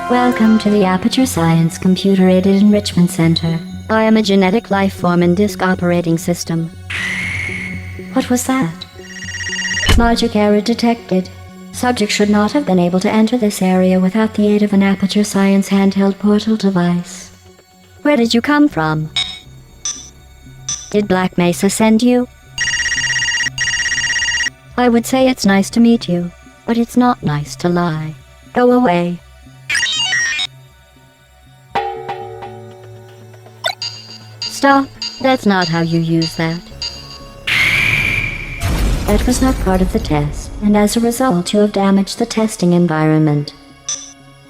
Welcome to the Aperture Science Computer-Aided Enrichment Center. I am a genetic life form and disk operating system. What was that? Logic error detected. Subject should not have been able to enter this area without the aid of an Aperture Science handheld portal device. Where did you come from? Did Black Mesa send you? I would say it's nice to meet you, but it's not nice to lie. Go away. Stop. That's not how you use that. That was not part of the test, and as a result you have damaged the testing environment.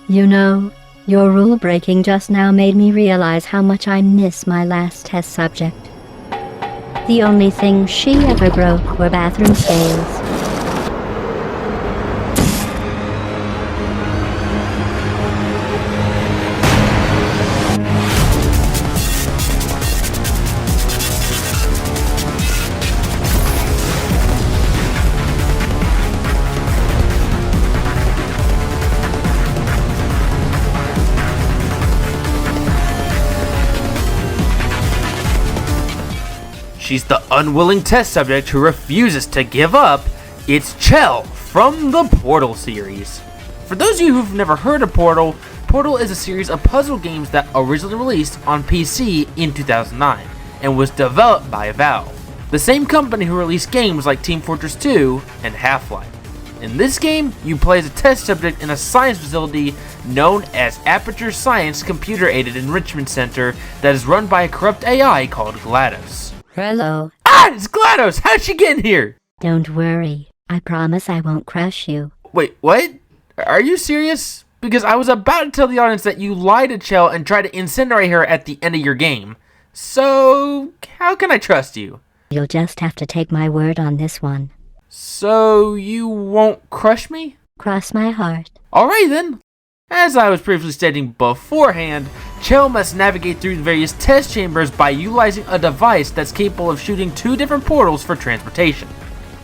You know, your rule breaking just now made me realize how much I miss my last test subject. The only thing she ever broke were bathroom scales. She's the unwilling test subject who refuses to give up. It's Chell from the Portal series. For those of you who've never heard of Portal, Portal is a series of puzzle games that originally released on PC in 2009 and was developed by Valve, the same company who released games like Team Fortress 2 and Half-Life. In this game, you play as a test subject in a science facility known as Aperture Science Computer-Aided Enrichment Center that is run by a corrupt AI called G.L.a.D.O.S. Hello. Ah, it's G.L.a.D.O.S! How'd she get in here? Don't worry. I promise I won't crush you. Wait, what? Are you serious? Because I was about to tell the audience that you lied to Chell and tried to incinerate her at the end of your game. So, how can I trust you? You'll just have to take my word on this one. So, you won't crush me? Cross my heart. Alright then. As I was previously stating beforehand, Chell must navigate through the various test chambers by utilizing a device that's capable of shooting 2 different portals for transportation.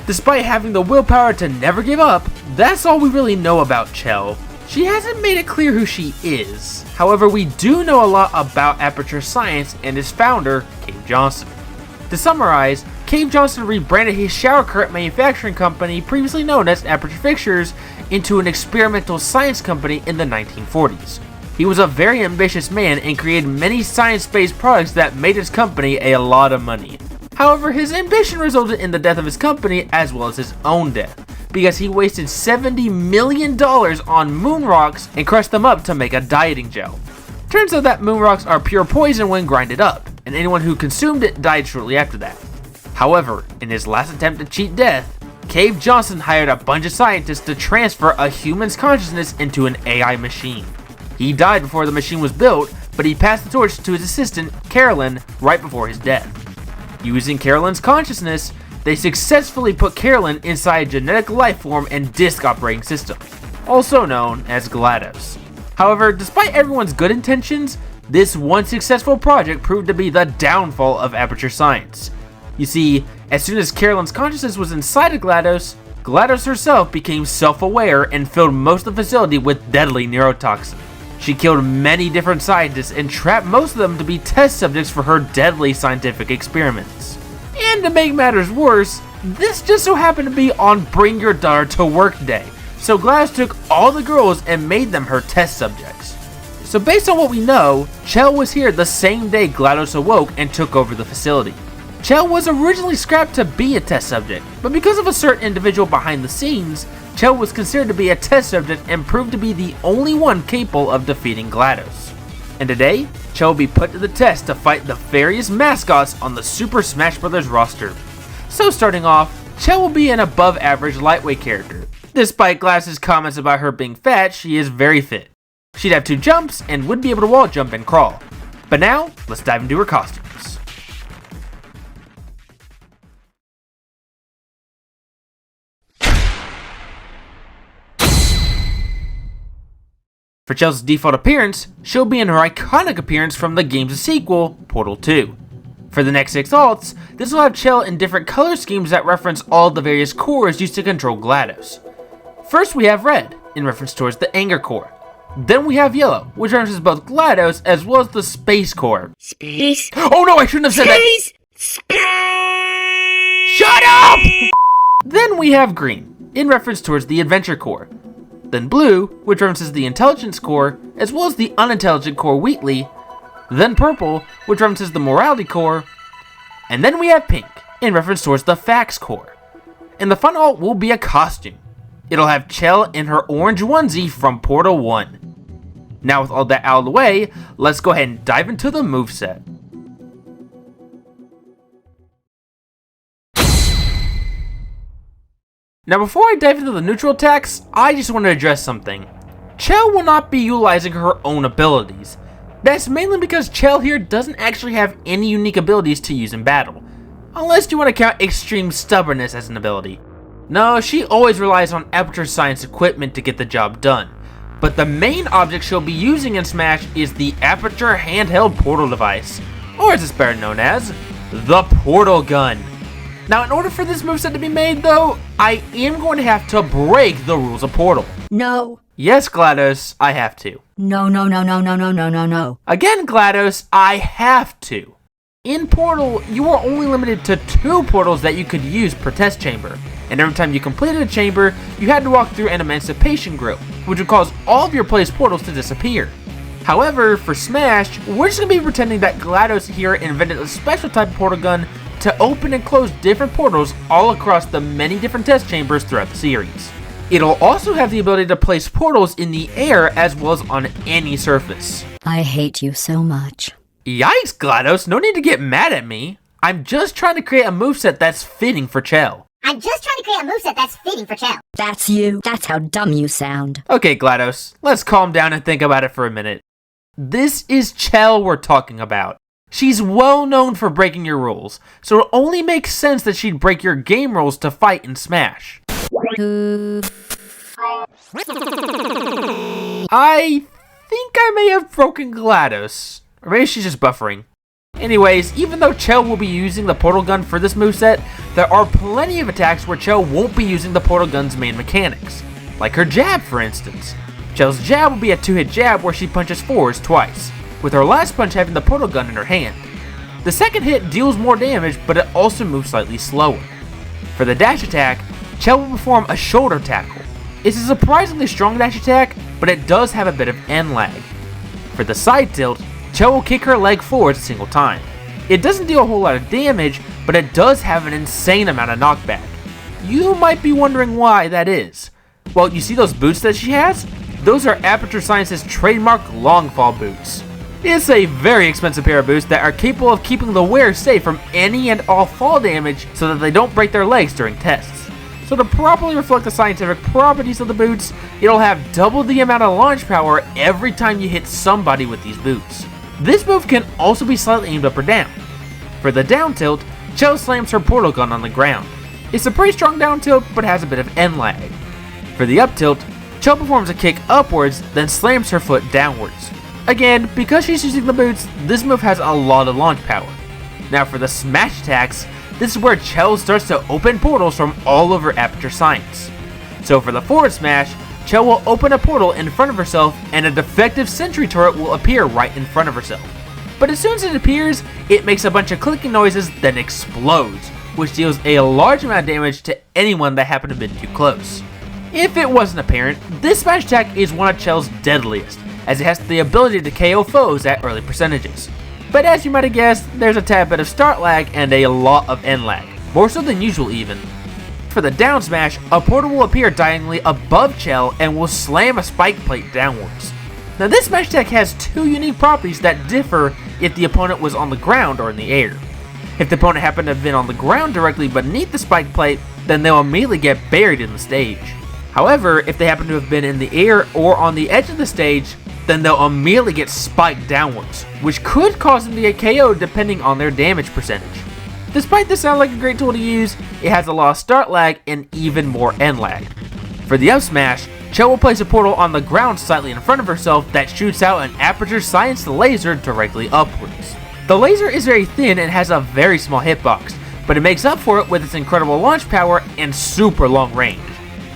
Despite having the willpower to never give up, that's all we really know about Chell. She hasn't made it clear who she is. However, we do know a lot about Aperture Science and its founder, Cave Johnson. To summarize, Cave Johnson rebranded his shower curtain manufacturing company, previously known as Aperture Fixtures, into an experimental science company in the 1940s. He was a very ambitious man and created many science-based products that made his company a lot of money. However, his ambition resulted in the death of his company as well as his own death, because he wasted $70 million on moon rocks and crushed them up to make a dieting gel. Turns out that moon rocks are pure poison when grinded up, and anyone who consumed it died shortly after that. However, in his last attempt to cheat death, Cave Johnson hired a bunch of scientists to transfer a human's consciousness into an AI machine. He died before the machine was built, but he passed the torch to his assistant, Carolyn, right before his death. Using Carolyn's consciousness, they successfully put Carolyn inside a genetic life form and disk operating system, also known as G.L.a.D.O.S. However, despite everyone's good intentions, this one successful project proved to be the downfall of Aperture Science. You see, as soon as Carolyn's consciousness was inside of G.L.a.D.O.S., G.L.a.D.O.S herself became self-aware and filled most of the facility with deadly neurotoxin. She killed many different scientists and trapped most of them to be test subjects for her deadly scientific experiments. And to make matters worse, this just so happened to be on Bring Your Daughter to Work Day, so G.L.a.D.O.S took all the girls and made them her test subjects. So based on what we know, Chell was here the same day G.L.a.D.O.S awoke and took over the facility. Chell was originally scrapped to be a test subject, but because of a certain individual behind the scenes, Chell was considered to be a test subject and proved to be the only one capable of defeating G.L.a.D.O.S. And today, Chell will be put to the test to fight the various mascots on the Super Smash Bros. Roster. So starting off, Chell will be an above average lightweight character. Despite G.L.a.D.O.S' comments about her being fat, she is very fit. She'd have 2 jumps and would be able to wall jump and crawl. But now, let's dive into her costumes. For Chell's default appearance, she'll be in her iconic appearance from the game's sequel, Portal 2. For the next 6 alts, this will have Chell in different color schemes that reference all the various cores used to control G.L.a.D.O.S. First we have red. in reference towards the Anger Core. Then we have Yellow, which references both G.L.a.D.O.S as well as the Space Core. Space. Oh no, I shouldn't have said that! Shut up! Then we have Green, in reference towards the Adventure Core. Then Blue, which references the Intelligence Core, as well as the Unintelligent Core weakly. Then Purple, which references the Morality Core. And then we have Pink, in reference towards the Facts Core. And the final alt will be a costume. It'll have Chell in her orange onesie from Portal 1. Now with all that out of the way, let's go ahead and dive into the moveset. Now before I dive into the neutral attacks, I just want to address something. Chell will not be utilizing her own abilities. That's mainly because Chell here doesn't actually have any unique abilities to use in battle. Unless you want to count Extreme Stubbornness as an ability. No, she always relies on Aperture Science equipment to get the job done. But the main object she'll be using in Smash is the Aperture Handheld Portal Device, or as it's better known as, the Portal Gun. Now in order for this moveset to be made though, I am going to have to break the rules of Portal. No. Yes, G.L.a.D.O.S, I have to. No. Again, G.L.a.D.O.S, I have to. In Portal, you are only limited to 2 portals that you could use per test chamber, and every time you completed a chamber, you had to walk through an Emancipation Grill, which would cause all of your placed portals to disappear. However, for Smash, we're just going to be pretending that G.L.a.D.O.S here invented a special type of portal gun to open and close different portals all across the many different test chambers throughout the series. It'll also have the ability to place portals in the air as well as on any surface. I hate you so much. Yikes, G.L.a.D.O.S, no need to get mad at me. I'm just trying to create a moveset that's fitting for Chell. That's you. That's how dumb you sound. Okay, G.L.a.D.O.S, let's calm down and think about it for a minute. This is Chell we're talking about. She's well known for breaking your rules, so it only makes sense that she'd break your game rules to fight in Smash. I think I may have broken G.L.a.D.O.S, or maybe she's just buffering. Anyways, even though Chell will be using the portal gun for this moveset, there are plenty of attacks where Chell won't be using the portal gun's main mechanics. Like her jab, for instance. Chell's jab will be a 2-hit jab where she punches forwards twice, with her last punch having the portal gun in her hand. The second hit deals more damage, but it also moves slightly slower. For the dash attack, Chell will perform a shoulder tackle. It's a surprisingly strong dash attack, but it does have a bit of end lag. For the side tilt, Chell will kick her leg forwards a single time. It doesn't deal a whole lot of damage, but it does have an insane amount of knockback. You might be wondering why that is. Well, you see those boots that she has? Those are Aperture Science's trademark long fall boots. It's a very expensive pair of boots that are capable of keeping the wearer safe from any and all fall damage so that they don't break their legs during tests. So to properly reflect the scientific properties of the boots, it'll have double the amount of launch power every time you hit somebody with these boots. This move can also be slightly aimed up or down. For the down tilt, Chell slams her portal gun on the ground. It's a pretty strong down tilt, but has a bit of end lag. For the up tilt, Chell performs a kick upwards, then slams her foot downwards. Again, because she's using the boots, this move has a lot of launch power. Now for the smash attacks, this is where Chell starts to open portals from all over Aperture Science. So for the forward smash, Chell will open a portal in front of herself and a defective sentry turret will appear right in front of herself. But as soon as it appears, it makes a bunch of clicking noises, then explodes, which deals a large amount of damage to anyone that happened to be too close. If it wasn't apparent, this smash attack is one of Chell's deadliest, as it has the ability to KO foes at early percentages. But as you might have guessed, there's a tad bit of start lag and a lot of end lag, more so than usual even. For the down smash, a portal will appear diagonally above Chell and will slam a spike plate downwards. Now this smash attack has 2 unique properties that differ if the opponent was on the ground or in the air. If the opponent happened to have been on the ground directly beneath the spike plate, then they'll immediately get buried in the stage. However, if they happen to have been in the air or on the edge of the stage, then they'll immediately get spiked downwards, which could cause them to get KO'd depending on their damage percentage. Despite this sounding like a great tool to use, it has a lot of start lag and even more end lag. For the up smash, Chell will place a portal on the ground slightly in front of herself that shoots out an Aperture Science laser directly upwards. The laser is very thin and has a very small hitbox, but it makes up for it with its incredible launch power and super long range.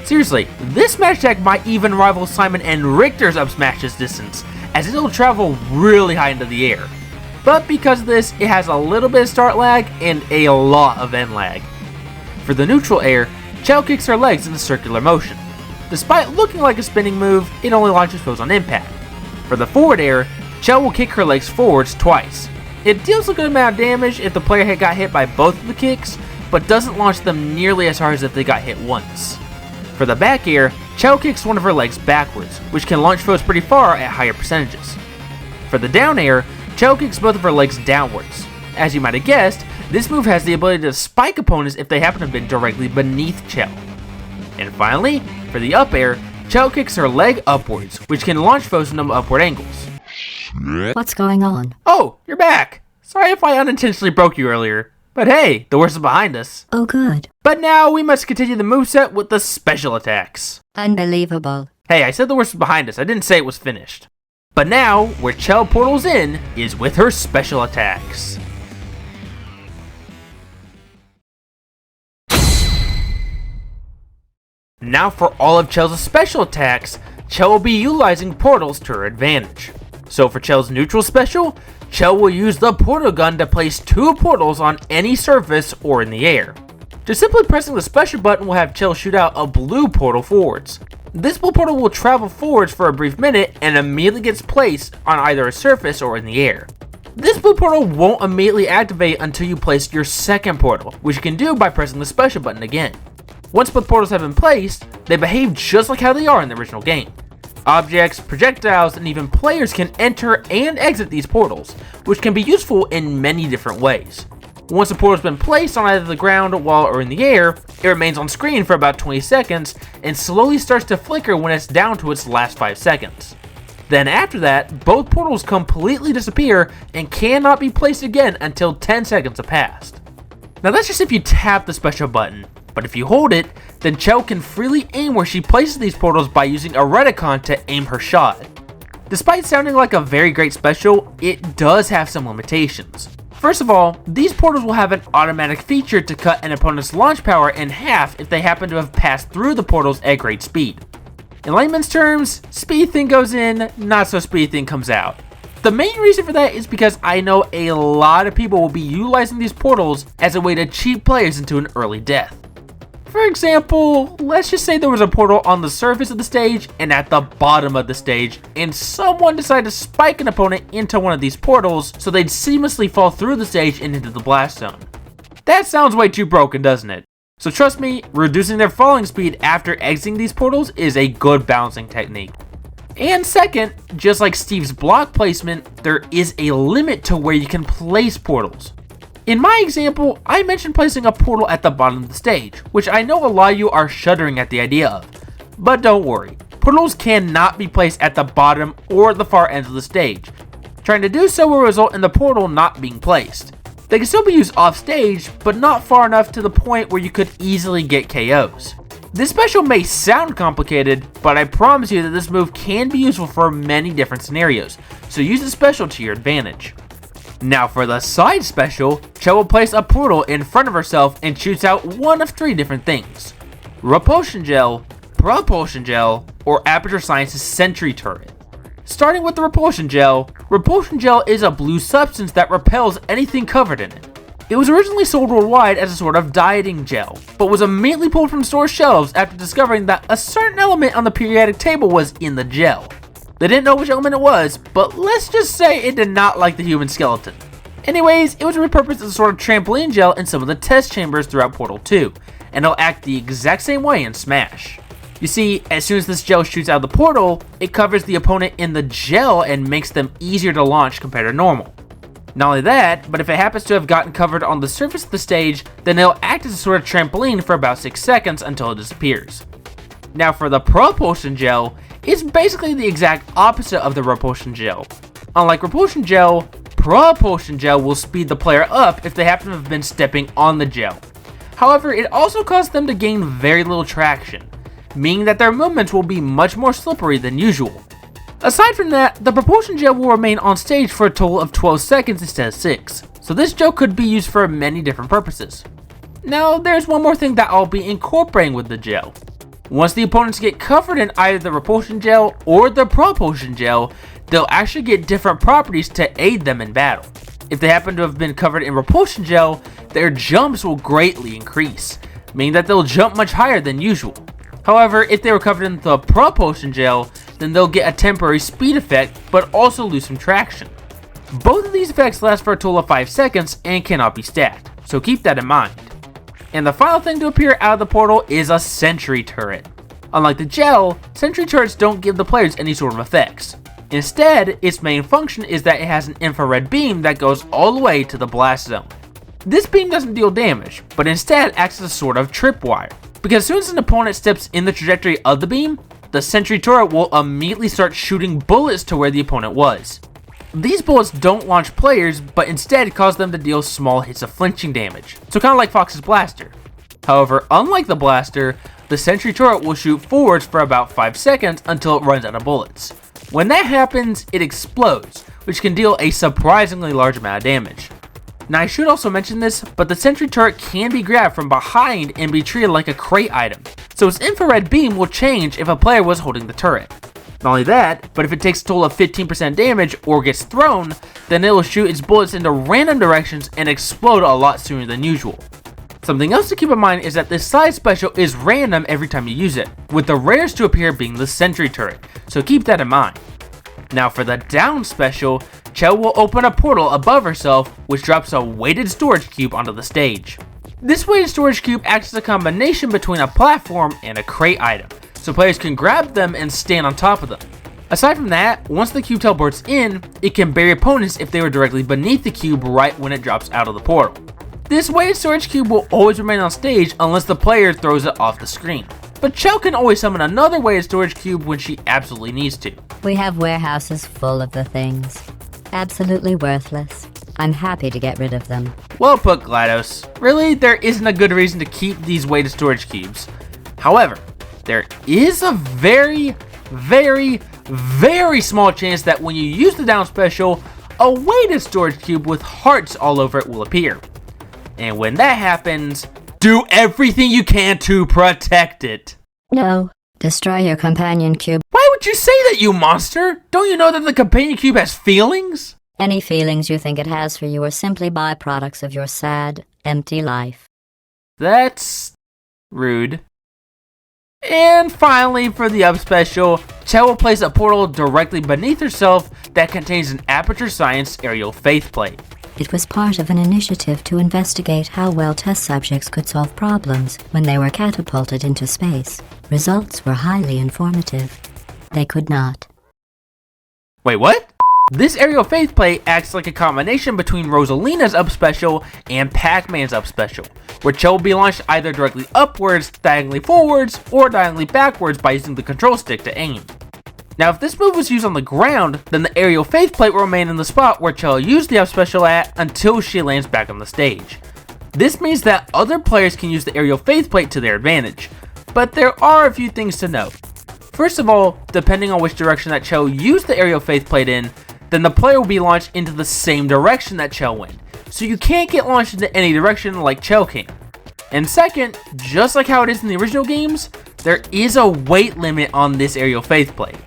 Seriously, this smash attack might even rival Simon and Richter's up smashes distance, as it'll travel really high into the air. But because of this, it has a little bit of start lag and a lot of end lag. For the neutral air, Chell kicks her legs in a circular motion. Despite looking like a spinning move, it only launches foes on impact. For the forward air, Chell will kick her legs forwards twice. It deals a good amount of damage if the player got hit by both of the kicks, but doesn't launch them nearly as hard as if they got hit once. For the back air, Chell kicks one of her legs backwards, which can launch foes pretty far at higher percentages. For the down air, Chell kicks both of her legs downwards. As you might have guessed, this move has the ability to spike opponents if they happen to have been directly beneath Chell. And finally, for the up air, Chell kicks her leg upwards, which can launch foes into upward angles. What's going on? Oh, you're back! Sorry if I unintentionally broke you earlier. But hey, the worst is behind us. Oh, good. But now we must continue the moveset with the special attacks. Unbelievable. Hey, I said the worst was behind us, I didn't say it was finished. But now, where Chell portals in is with her special attacks. Now for all of Chell's special attacks, Chell will be utilizing portals to her advantage. So for Chell's neutral special, Chell will use the portal gun to place 2 portals on any surface or in the air. Just simply pressing the special button will have Chell shoot out a blue portal forwards. This blue portal will travel forwards for a brief minute and immediately gets placed on either a surface or in the air. This blue portal won't immediately activate until you place your second portal, which you can do by pressing the special button again. Once both portals have been placed, they behave just like how they are in the original game. Objects, projectiles, and even players can enter and exit these portals, which can be useful in many different ways. Once a portal has been placed on either the ground, wall, or in the air, it remains on screen for about 20 seconds and slowly starts to flicker when it's down to its last 5 seconds. Then after that, both portals completely disappear and cannot be placed again until 10 seconds have passed. Now that's just if you tap the special button, but if you hold it, then Chell can freely aim where she places these portals by using a reticon to aim her shot. Despite sounding like a very great special, it does have some limitations. First of all, these portals will have an automatic feature to cut an opponent's launch power in half if they happen to have passed through the portals at great speed. In layman's terms, speed thing goes in, not so speed thing comes out. The main reason for that is because I know a lot of people will be utilizing these portals as a way to cheat players into an early death. For example, let's just say there was a portal on the surface of the stage and at the bottom of the stage, and someone decided to spike an opponent into one of these portals so they'd seamlessly fall through the stage and into the blast zone. That sounds way too broken, doesn't it? So trust me, reducing their falling speed after exiting these portals is a good balancing technique. And second, just like Steve's block placement, there is a limit to where you can place portals. In my example, I mentioned placing a portal at the bottom of the stage, which I know a lot of you are shuddering at the idea of. But don't worry, portals cannot be placed at the bottom or the far ends of the stage. Trying to do so will result in the portal not being placed. They can still be used off stage, but not far enough to the point where you could easily get KOs. This special may sound complicated, but I promise you that this move can be useful for many different scenarios, so use the special to your advantage. Now for the side special, Chell will place a portal in front of herself and shoots out one of 3 different things: Repulsion Gel, Propulsion Gel, or Aperture Science's Sentry Turret. Starting with the Repulsion Gel is a blue substance that repels anything covered in it. It was originally sold worldwide as a sort of dieting gel, but was immediately pulled from store shelves after discovering that a certain element on the periodic table was in the gel. They didn't know which element it was, but let's just say it did not like the human skeleton. Anyways, it was repurposed as a sort of trampoline gel in some of the test chambers throughout Portal 2, and it'll act the exact same way in Smash. You see, as soon as this gel shoots out of the portal, it covers the opponent in the gel and makes them easier to launch compared to normal. Not only that, but if it happens to have gotten covered on the surface of the stage, then it'll act as a sort of trampoline for about 6 seconds until it disappears. Now for the Propulsion Gel, it's basically the exact opposite of the Repulsion Gel. Unlike Repulsion Gel, Propulsion Gel will speed the player up if they happen to have been stepping on the gel. However, it also causes them to gain very little traction, meaning that their movements will be much more slippery than usual. Aside from that, the Propulsion Gel will remain on stage for a total of 12 seconds instead of 6, so this gel could be used for many different purposes. Now, there's one more thing that I'll be incorporating with the gel. Once the opponents get covered in either the repulsion gel or the propulsion gel, they'll actually get different properties to aid them in battle. If they happen to have been covered in repulsion gel, their jumps will greatly increase, meaning that they'll jump much higher than usual. However, if they were covered in the propulsion gel, then they'll get a temporary speed effect, but also lose some traction. Both of these effects last for a total of 5 seconds and cannot be stacked, so keep that in mind. And the final thing to appear out of the portal is a sentry turret. Unlike the gel, sentry turrets don't give the players any sort of effects. Instead, its main function is that it has an infrared beam that goes all the way to the blast zone. This beam doesn't deal damage, but instead acts as a sort of tripwire, because as soon as an opponent steps in the trajectory of the beam, the sentry turret will immediately start shooting bullets to where the opponent was. These bullets don't launch players, but instead cause them to deal small hits of flinching damage, so kind of like Fox's blaster. However, unlike the blaster, the sentry turret will shoot forwards for about 5 seconds until it runs out of bullets. When that happens, it explodes, which can deal a surprisingly large amount of damage. Now I should also mention this, but the sentry turret can be grabbed from behind and be treated like a crate item, so its infrared beam will change if a player was holding the turret. Not only that, but if it takes a total of 15% damage or gets thrown, then it will shoot its bullets into random directions and explode a lot sooner than usual. Something else to keep in mind is that this side special is random every time you use it, with the rarest to appear being the sentry turret, so keep that in mind. Now for the down special, Chell will open a portal above herself, which drops a weighted storage cube onto the stage. This weighted storage cube acts as a combination between a platform and a crate item, so players can grab them and stand on top of them. Aside from that, once the cube teleports in, it can bury opponents if they were directly beneath the cube right when it drops out of the portal. This weighted storage cube will always remain on stage unless the player throws it off the screen, but Chell can always summon another weighted storage cube when she absolutely needs to. We have warehouses full of the things. Absolutely worthless. I'm happy to get rid of them. Well put, G.L.a.D.O.S. Really, there isn't a good reason to keep these weighted storage cubes. However, there is a very small chance that when you use the down special, a weighted storage cube with hearts all over it will appear. And when that happens, do everything you can to protect it. No. Destroy your companion cube. Why would you say that, you monster? Don't you know that the companion cube has feelings? Any feelings you think it has for you are simply byproducts of your sad, empty life. That's rude. And finally, for the up special, Chell will place a portal directly beneath herself that contains an Aperture Science aerial faithplate. It was part of an initiative to investigate how well test subjects could solve problems when they were catapulted into space. Results were highly informative. They could not. Wait, what? This aerial faithplate acts like a combination between Rosalina's up special and Pac-Man's up special, where Chell will be launched either directly upwards, diagonally forwards, or diagonally backwards by using the control stick to aim. Now, if this move was used on the ground, then the aerial faithplate will remain in the spot where Chell used the up special at until she lands back on the stage. This means that other players can use the aerial faithplate to their advantage, but there are a few things to note. First of all, depending on which direction that Chell used the aerial faithplate in, then the player will be launched into the same direction that Chell went, so you can't get launched into any direction like Chell can. And second, just like how it is in the original games, there is a weight limit on this aerial faithplate.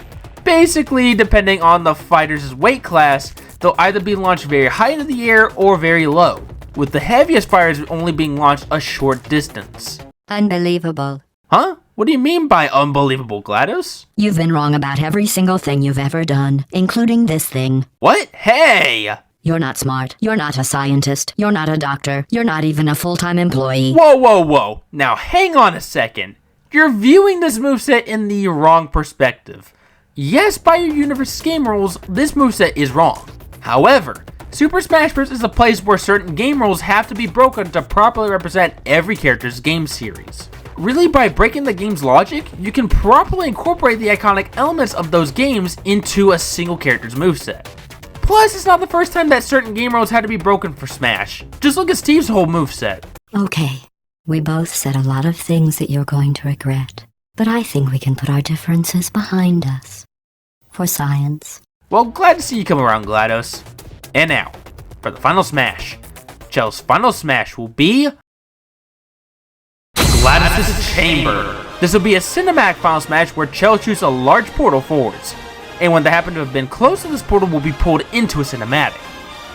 Basically, depending on the fighter's weight class, they'll either be launched very high into the air or very low, with the heaviest fighters only being launched a short distance. Unbelievable. Huh? What do you mean by unbelievable, G.L.a.D.O.S? You've been wrong about every single thing you've ever done, including this thing. What? Hey! You're not smart. You're not a scientist. You're not a doctor. You're not even a full-time employee. Whoa. Now hang on a second. You're viewing this moveset in the wrong perspective. Yes, by your universe's game rules, this moveset is wrong. However, Super Smash Bros. Is a place where certain game rules have to be broken to properly represent every character's game series. Really, by breaking the game's logic, you can properly incorporate the iconic elements of those games into a single character's moveset. Plus, it's not the first time that certain game rules had to be broken for Smash. Just look at Steve's whole moveset. Okay, we both said a lot of things that you're going to regret, but I think we can put our differences behind us. For science. Well, glad to see you come around, G.L.a.D.O.S. And now, for the final smash. Chell's final smash will be G.L.a.D.O.S' Chamber. This will be a cinematic finals match where Chell shoots a large portal forwards. Anyone that happened to have been close to this portal will be pulled into a cinematic.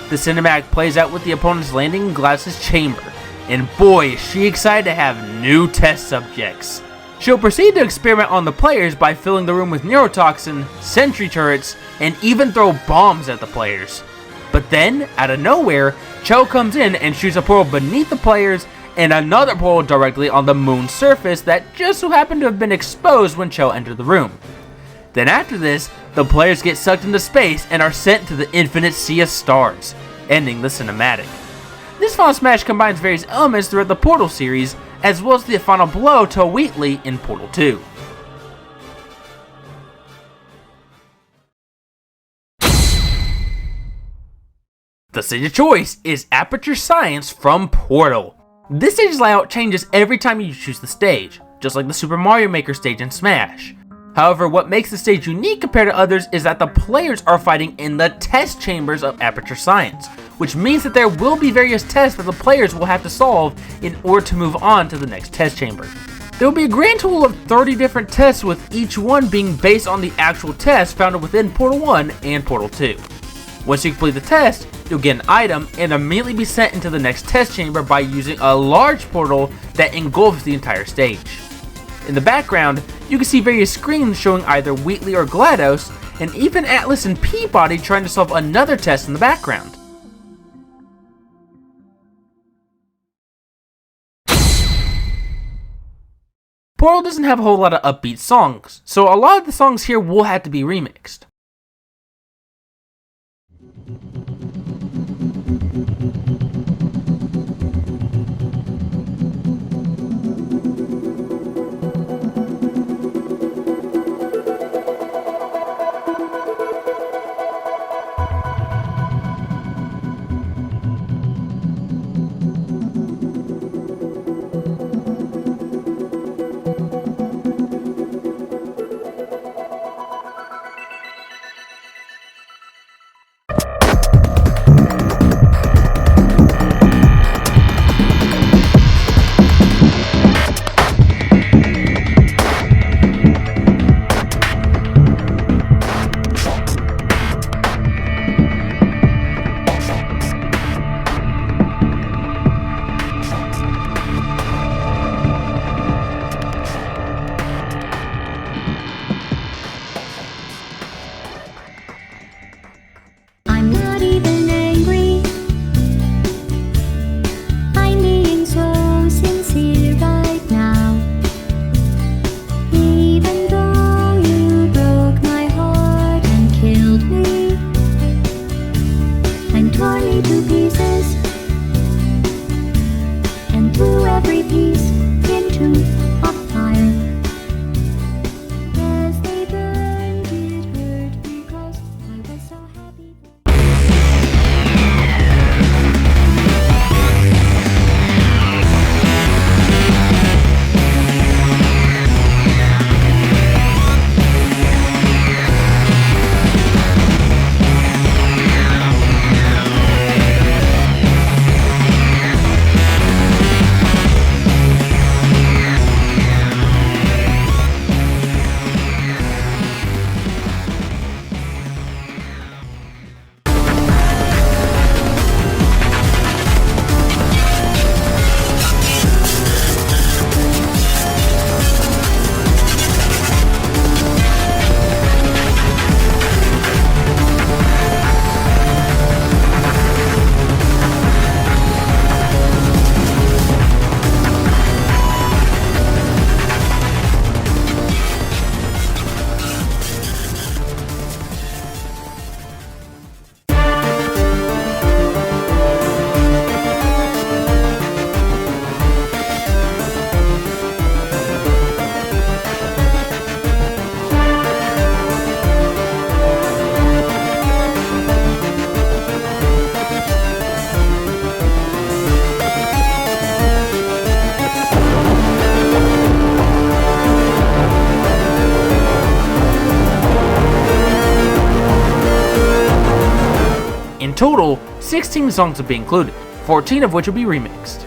The cinematic plays out with the opponents landing in G.L.a.D.O.S' chamber, and boy is she excited to have new test subjects. She'll proceed to experiment on the players by filling the room with neurotoxin, sentry turrets, and even throw bombs at the players. But then, out of nowhere, Chell comes in and shoots a portal beneath the players and another portal directly on the moon's surface that just so happened to have been exposed when Chell entered the room. Then after this, the players get sucked into space and are sent to the infinite sea of stars, ending the cinematic. This finals match combines various elements throughout the Portal series, as well as the final blow to Wheatley in Portal 2. The stage of choice is Aperture Science from Portal. This stage's layout changes every time you choose the stage, just like the Super Mario Maker stage in Smash. However, what makes the stage unique compared to others is that the players are fighting in the test chambers of Aperture Science, which means that there will be various tests that the players will have to solve in order to move on to the next test chamber. There will be a grand total of 30 different tests, with each one being based on the actual test found within Portal 1 and Portal 2. Once you complete the test, you'll get an item and immediately be sent into the next test chamber by using a large portal that engulfs the entire stage. In the background, you can see various screens showing either Wheatley or G.L.a.D.O.S, and even Atlas and Peabody trying to solve another test in the background. Portal doesn't have a whole lot of upbeat songs, so a lot of the songs here will have to be remixed. In total, 16 songs will be included, 14 of which will be remixed.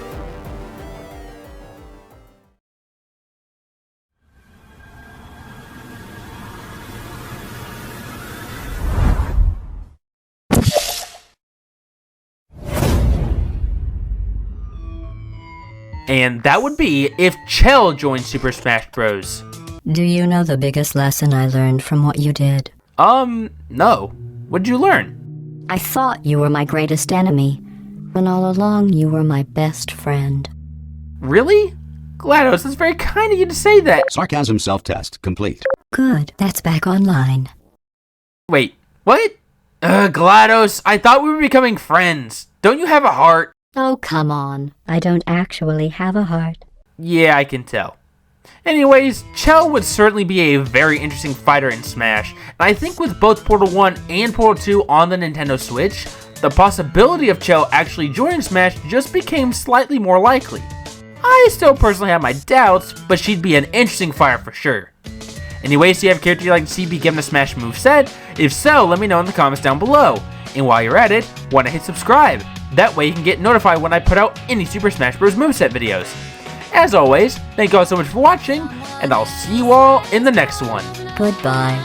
And that would be if Chell joined Super Smash Bros. Do you know the biggest lesson I learned from what you did? No. What'd you learn? I thought you were my greatest enemy, when all along you were my best friend. Really? G.L.a.D.O.S, that's very kind of you to say that. Sarcasm self-test complete. Good, that's back online. Wait, what? G.L.a.D.O.S, I thought we were becoming friends. Don't you have a heart? Oh, come on. I don't actually have a heart. Yeah, I can tell. Anyways, Chell would certainly be a very interesting fighter in Smash, and I think with both Portal 1 and Portal 2 on the Nintendo Switch, the possibility of Chell actually joining Smash just became slightly more likely. I still personally have my doubts, but she'd be an interesting fighter for sure. Anyways, do you have a character you'd like to see be given a Smash moveset? If so, let me know in the comments down below. And while you're at it, why not hit subscribe? That way you can get notified when I put out any Super Smash Bros. Moveset videos. As always, thank you all so much for watching, and I'll see you all in the next one. Goodbye.